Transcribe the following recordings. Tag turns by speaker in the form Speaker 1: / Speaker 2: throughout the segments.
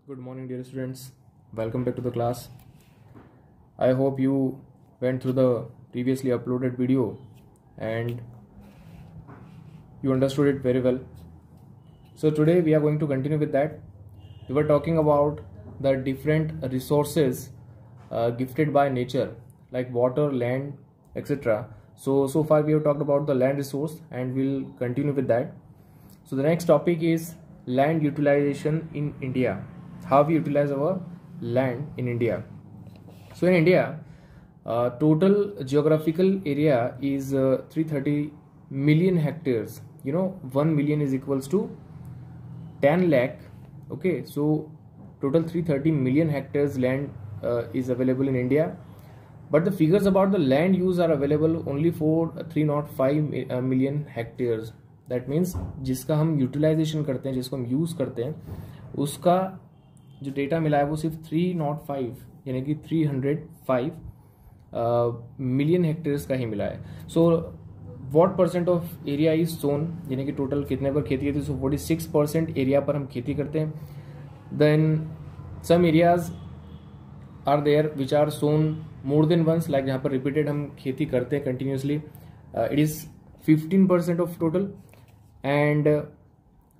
Speaker 1: Good morning, dear students. Welcome back to the class. I hope you went through the previously uploaded video and you understood it very well. So today we are going to continue with that. We were talking about the different resources gifted by nature like water, land, etc. So far we have talked about the land resource and we'll continue with that. So the next topic is land utilization in India. How we utilize our land in India. So in India, total geographical area is 330 million hectares. 1 million is equals to 10 lakh. Okay, so total 330 million hectares land is available in India. But the figures about the land use are available only for 305 million hectares. That means जिसका हम utilisation करते हैं, जिसको हम use करते हैं, उसका जो डेटा मिला है वो सिर्फ 305 यानी कि 305 मिलियन हेक्टेयर्स का ही मिला है. So what percent of area is sown, यानी कि टोटल कितने पर खेती होती है. सो 46% एरिया पर हम खेती करते हैं. Then some areas are there which are sown more than once, like जहाँ पर रिपीटेड हम खेती करते हैं continuously. It is 15% of total and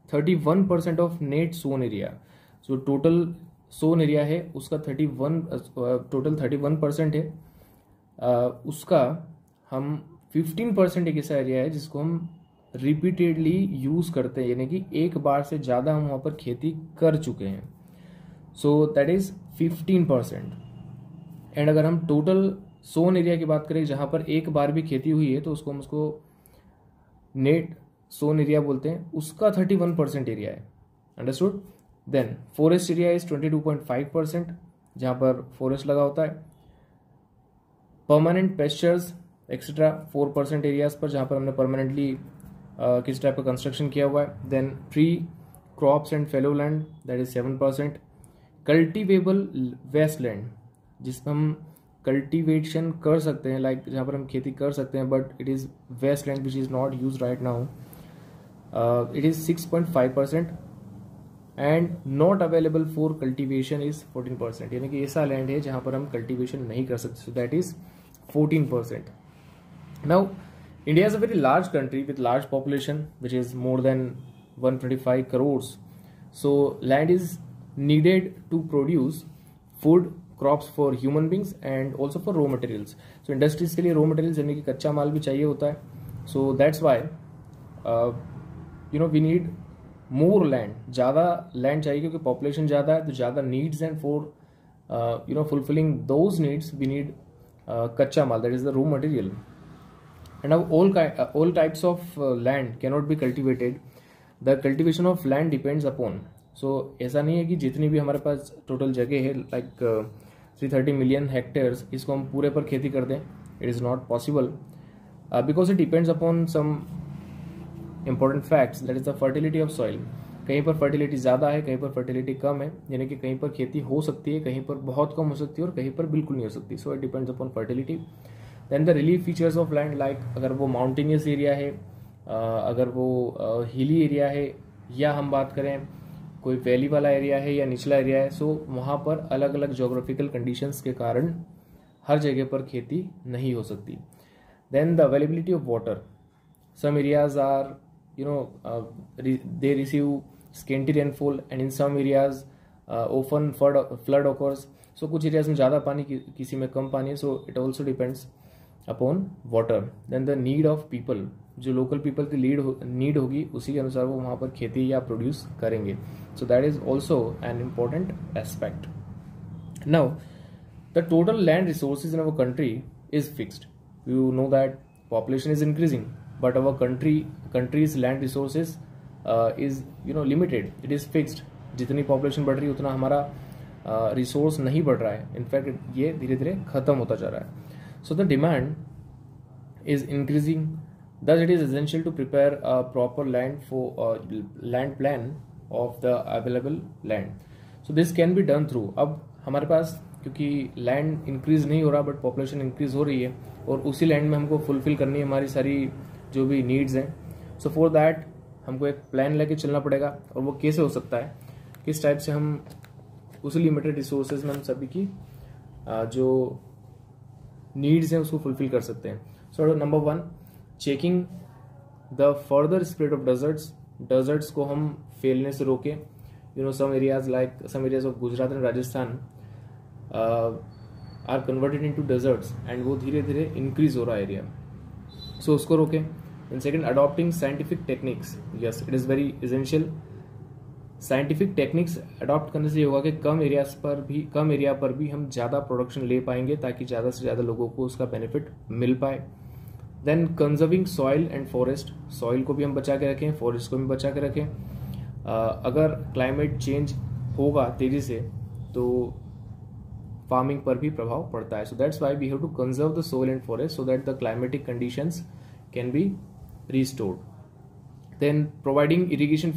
Speaker 1: 31% of net sown area. So total sown area है उसका 31% है. उसका हम 15% एक ऐसा एरिया है जिसको हम रिपीटेडली यूज करते हैं, यानी कि एक बार से ज़्यादा हम वहाँ पर खेती कर चुके हैं. सो दैट इज 15%. एंड अगर हम टोटल सोन एरिया की बात करें जहाँ पर एक बार भी खेती हुई है तो उसको हम नेट सोन एरिया बोलते हैं, उसका 31% एरिया है. Understood. Then forest area is 22.5%, जहाँ पर फॉरेस्ट लगा होता है. परमानेंट पेस्चर्स एक्सेट्रा 4% एरियाज पर, जहाँ पर हमने परमानेंटली किस टाइप का कंस्ट्रक्शन किया हुआ है. Then tree crops and fallow land that is 7%. Cultivable waste land जिसमें हम कल्टिवेशन कर सकते हैं, लाइक जहाँ पर हम खेती कर सकते हैं, but it is waste land which is not use right now. It is 6.5% and not available for cultivation is 14%, यानी कि ऐसा लैंड है जहाँ पर हम कल्टिवेशन नहीं कर सकते. So that is 14%. Now India is a very large country with large population which is more than 125 crores. So land is needed to produce food crops for human beings and also for raw materials. So industries के लिए raw materials यानी कि कच्चा माल भी चाहिए होता है. So that's why we need more land. ज़्यादा लैंड चाहिए क्योंकि पॉपुलेशन ज़्यादा है, तो ज़्यादा needs and for fulfilling those needs we need कच्चा माल, that is the raw material. And now all types of land cannot be cultivated. The cultivation of land depends upon. सो ऐसा नहीं है कि जितनी भी हमारे पास टोटल जगह है लाइक 330 मिलियन हेक्टेयर्स, इसको हम पूरे पर खेती कर दें. It is not possible because it depends upon some important facts, that is the fertility of soil. कहीं पर फर्टिलिटी ज़्यादा है, कहीं पर फर्टिलिटी कम है, यानी कि कहीं पर खेती हो सकती है, कहीं पर बहुत कम हो सकती है और कहीं पर बिल्कुल नहीं हो सकती. So it depends upon fertility. Then the relief features of land, like अगर वो माउंटेनियस एरिया है, अगर वो हिली एरिया है, या हम बात करें कोई वैली वाला एरिया है या निचला एरिया है, सो वहाँ पर अलग अलग जोग्राफिकल कंडीशंस के कारण हर जगह पर खेती नहीं हो सकती. Then the availability of water. Some areas are they receive scanty rainfall and in some areas often flood occurs. So कुछ एरियाज में ज़्यादा पानी, किसी में कम पानी है. So it also depends upon water. Then the need of people, जो लोकल पीपल की नीड होगी उसी के अनुसार वो वहाँ पर खेती या प्रोड्यूस करेंगे. सो that is also an important aspect. Now the total land resources in our country is fixed. You know that population is increasing but our country's land resources is limited. It is fixed. जितनी population बढ़ रही है उतना हमारा resource नहीं बढ़ रहा है. इनफैक्ट ये धीरे धीरे खत्म होता जा रहा है. So the demand is increasing. thus it is essential to prepare a proper land plan of the available land. So this can be done through. अब हमारे पास क्योंकि लैंड इंक्रीज नहीं हो रहा बट पॉपुलेशन इंक्रीज हो रही है और उसी लैंड में हमको फुलफिल करनी है हमारी सारी जो भी नीड्स हैं. सो फॉर दैट हमको एक प्लान लेके चलना पड़ेगा. और वो कैसे हो सकता है, किस टाइप से हम उसी लिमिटेड रिसोर्सेज में हम सभी की जो नीड्स हैं उसको फुलफिल कर सकते हैं. So number 1, checking the further spread of deserts को हम फैलने से रोकें. Some areas of Gujarat and Rajasthan are converted into deserts and वो धीरे धीरे इंक्रीज हो रहा है एरिया, सो उसको रोकें. And second, adopting scientific techniques. Yes, it is very essential. Scientific techniques adopt करने से ये होगा कि कम एरिया पर भी हम ज़्यादा प्रोडक्शन ले पाएंगे ताकि ज़्यादा से ज़्यादा लोगों को उसका बेनिफिट मिल पाए. Then conserving soil and forest. Soil को भी हम बचा के रखें, फॉरेस्ट को भी बचा के रखें. अगर क्लाइमेट चेंज होगा तेजी से तो फार्मिंग पर भी प्रभाव पड़ता है. So that's why we have to conserve the soil and forest so that the climatic conditions can be restored. Then providing irrigation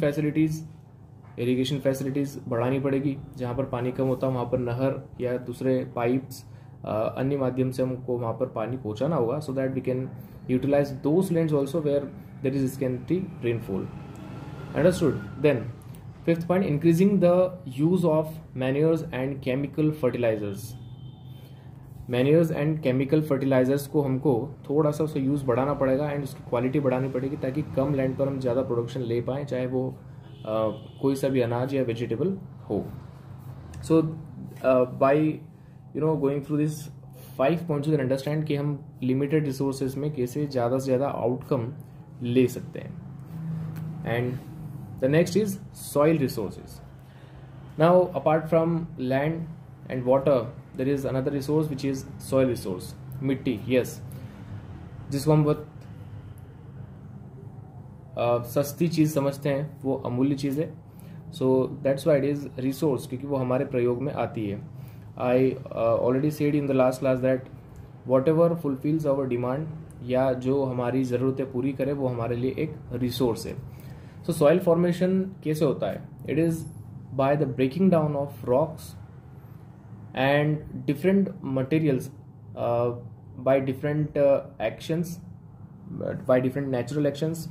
Speaker 1: facilities बढ़ानी पड़ेगी. जहाँ पर पानी कम होता है वहाँ पर नहर या दूसरे पाइप्स अन्य माध्यम से हमको वहाँ पर पानी पहुँचाना होगा, so that we can utilise those lands also where there is scanty rainfall. Understood. Then fifth point, increasing the use of manures and chemical fertilisers. Manures and chemical fertilisers को हमको थोड़ा सा उसका यूज़ बढ़ाना पड़ेगा एंड उसकी quality बढ़ानी पड़ेगी ताकि कम लैंड पर हम ज़्यादा प्रोडक्शन ले पाएँ, चाहे वो कोई सा भी अनाज या वेजिटेबल हो. So by going through this 5 points you can understand कि हम लिमिटेड रिसोर्सेज में कैसे ज़्यादा से ज़्यादा आउटकम ले सकते हैं. And the next is soil resources. Now apart from land and water there is another resource which is soil resource, मिट्टी. यस, जिसको हम बहुत सस्ती चीज़ समझते हैं, वो अमूल्य चीज़ है. So that's why it is resource, क्योंकि वो हमारे प्रयोग में आती है. I already said in the last class that whatever fulfils our demand, या जो हमारी ज़रूरतें पूरी करे वो हमारे लिए एक रिसोर्स है. सो सॉइल फॉर्मेशन कैसे होता है? It is by the breaking down of rocks and different materials by different actions, by different natural actions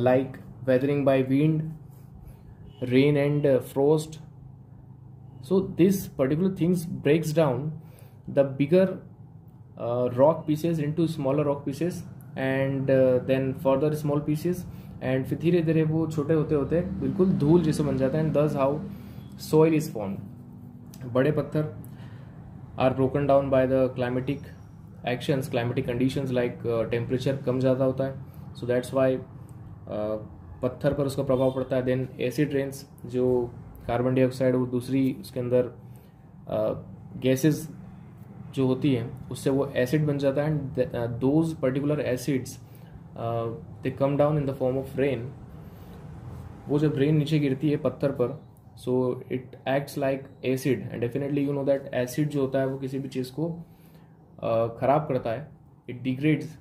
Speaker 1: like weathering by wind, rain and frost. So this particular things breaks down the bigger rock pieces into smaller rock pieces and then further small pieces, and फिर धीरे धीरे वो छोटे होते होते बिल्कुल धूल जैसे बन जाता है. and thus how soil is formed. बड़े पत्थर are broken down by the climatic actions, climatic conditions like temperature कम ज़्यादा होता है, so that's why पत्थर पर उसका प्रभाव पड़ता है. देन एसिड रेन्स, जो कार्बन डाइऑक्साइड और दूसरी उसके अंदर गैसेस जो होती हैं उससे वो एसिड बन जाता है. And those particular acids they come down in the form of rain. वो जब रेन नीचे गिरती है पत्थर पर, so it acts like acid. And definitely you know that acid जो होता है वो किसी भी चीज़ को ख़राब करता है, इट डिग्रेड्स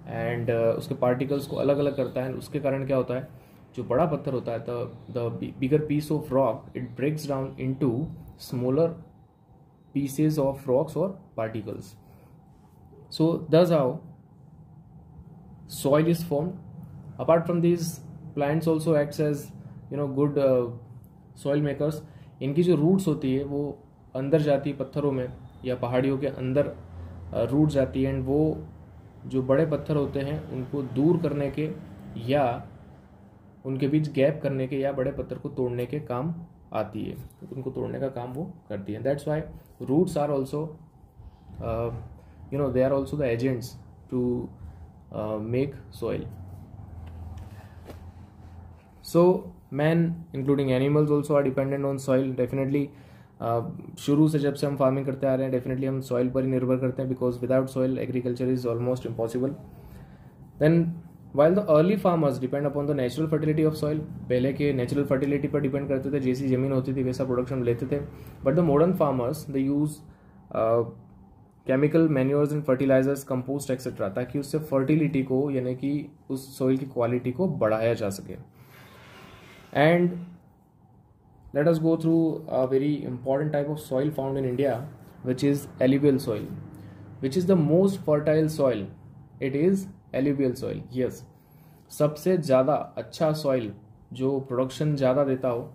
Speaker 1: एंड उसके पार्टिकल्स को अलग अलग करता है. उसके कारण क्या होता है, जो बड़ा पत्थर होता है the bigger piece of rock it breaks down into smaller pieces of rocks और particles. So that's how soil is formed. Apart from these, plants also acts as good soil makers. इनकी जो रूट्स होती है वो अंदर जाती है पत्थरों में या पहाड़ियों के अंदर रूट जाती है, एंड वो जो बड़े पत्थर होते हैं उनको दूर करने के या उनके बीच गैप करने के या बड़े पत्थर को तोड़ने के काम आती है. उनको तोड़ने का काम वो करती है. That's why roots are also they are also the agents to make soil. So man including animals also are dependent on soil. Definitely शुरू से जब से हम फार्मिंग करते आ रहे हैं डेफिनेटली हम सॉइल पर ही निर्भर करते हैं, because without soil agriculture is almost impossible. Then while the early farmers depend upon the natural fertility of soil, पहले के नेचुरल फर्टिलिटी पर डिपेंड करते थे, जैसी ज़मीन होती थी वैसा प्रोडक्शन लेते थे. But the modern farmers they use chemical manures and fertilisers, compost etcetera, ताकि उससे फर्टिलिटी को यानी कि उस सॉइल की क्वालिटी को बढ़ाया जा सके. And let us go through a very important type of soil found in India which is alluvial soil. Which is the most fertile soil? It is alluvial soil. Yes, सबसे ज़्यादा अच्छा soil जो production ज़्यादा देता हो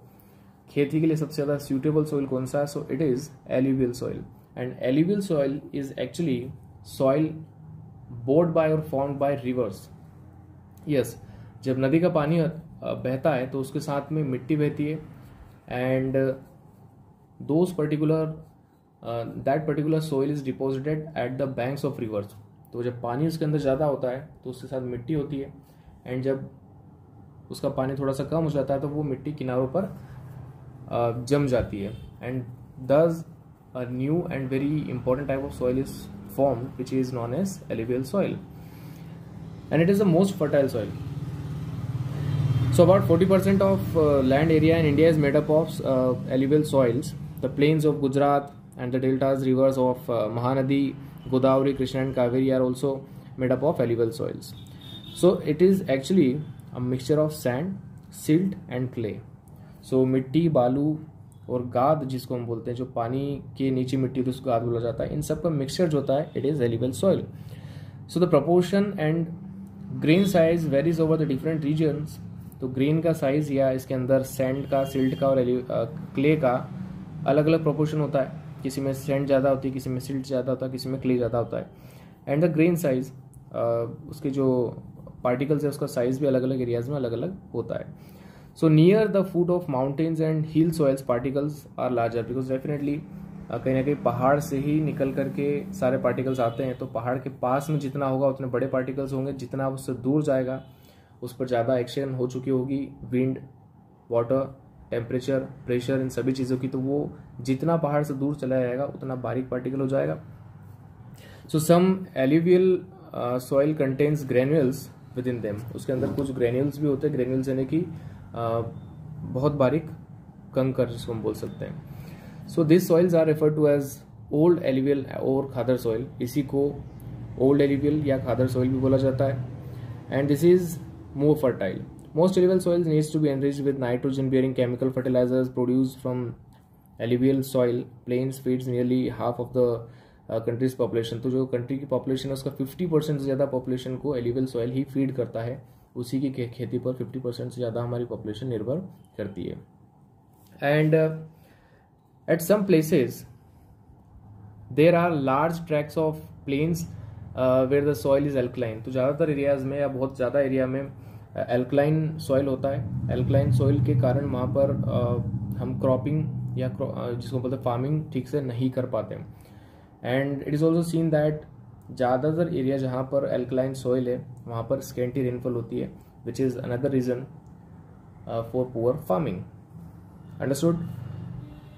Speaker 1: खेती के लिए सबसे ज़्यादा suitable soil कौन सा है? So it is alluvial soil, and alluvial soil is actually soil brought by or formed by rivers. Yes, जब नदी का पानी बहता है तो उसके साथ में मिट्टी बहती है, and those particular that particular soil is deposited at the banks of rivers. तो जब पानी उसके अंदर ज़्यादा होता है तो उसके साथ मिट्टी होती है, एंड जब उसका पानी थोड़ा सा कम हो जाता है तो वो मिट्टी किनारों पर जम जाती है, and thus a new and very important type of soil is formed, which is known as alluvial soil, and it is the most fertile soil. So about 40% of land area in India is made up of alluvial soils. The plains of Gujarat and the deltas rivers of Mahanadi, Godavari, Krishna and Kaveri are also made up of alluvial soils. So it is actually a mixture of sand, silt and clay. So मिट्टी, बालू और गाद जिसको हम बोलते हैं, जो पानी के नीचे मिट्टी तो उसको गाद बोला जाता है, इन सब का मिक्सचर जो होता है, it is alluvial soil. So the proportion and grain size varies over the different regions. तो ग्रेन का साइज या इसके अंदर सैंड का, सिल्ट का और क्ले का अलग अलग प्रोपोर्शन होता है. किसी में सैंड ज़्यादा होती है, किसी में सिल्ट ज़्यादा होता है, किसी में क्ले ज़्यादा होता है. एंड द ग्रेन साइज, उसके जो पार्टिकल्स है उसका साइज भी अलग अलग एरियाज में अलग अलग होता है. So near the foot of mountains and hill soils particles are larger, because definitely कहीं ना कहीं पहाड़ से ही निकल करके सारे पार्टिकल्स आते हैं. तो पहाड़ के पास में जितना होगा उतने बड़े पार्टिकल्स होंगे, जितना उससे दूर जाएगा उस पर ज़्यादा एक्शन हो चुकी होगी विंड, वाटर, टेम्परेचर, प्रेशर, इन सभी चीज़ों की. तो वो जितना पहाड़ से दूर चला जाएगा उतना बारीक पार्टिकल हो जाएगा. So some alluvial soil contains granules within them. उसके अंदर कुछ ग्रेन्यूल्स भी होते हैं. ग्रेन्यूल्स यानी कि बहुत बारीक कंकर जिसको हम बोल सकते हैं. So this soils are refer to as old alluvial और खादर सॉइल. इसी को ओल्ड एल्यूवियल या खादर सॉइल भी बोला जाता है. And this is more fertile. Most alluvial soils needs to be enriched with nitrogen bearing chemical fertilizers produced from alluvial soil. Plains feeds nearly half of the country's population. तो जो country की population है उसका 50% से ज़्यादा population को alluvial soil ही feed करता है. उसी की खेती पर 50% से ज़्यादा हमारी पॉपुलेशन निर्भर करती है. And at some places there are large tracts of plains where the soil is alkaline. तो ज़्यादातर एरियाज में या बहुत ज़्यादा एरिया में एल्कलाइन सॉइल होता है. एल्कलाइन सॉइल के कारण वहाँ पर हम क्रॉपिंग या जिसको बोलते हैं फार्मिंग ठीक से नहीं कर पाते. And it is also seen that ज़्यादातर एरिया जहाँ पर एल्कलाइन सॉइल है वहाँ पर स्केंटी रेनफॉल होती है, which is another reason for poor farming. Understood.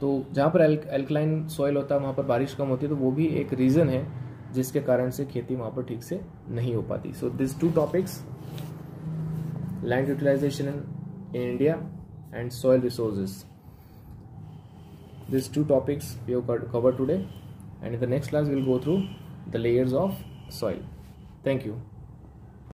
Speaker 1: तो जहाँ पर एल्कलाइन सॉइल होता है वहाँ पर बारिश कम होती है, तो वो भी एक रीज़न है जिसके कारण से खेती वहाँ पर ठीक से नहीं हो पाती. So this two topics, land utilisation in India and soil resources, this two topics we have covered today, and in the next class we will go through the layers of soil. Thank you.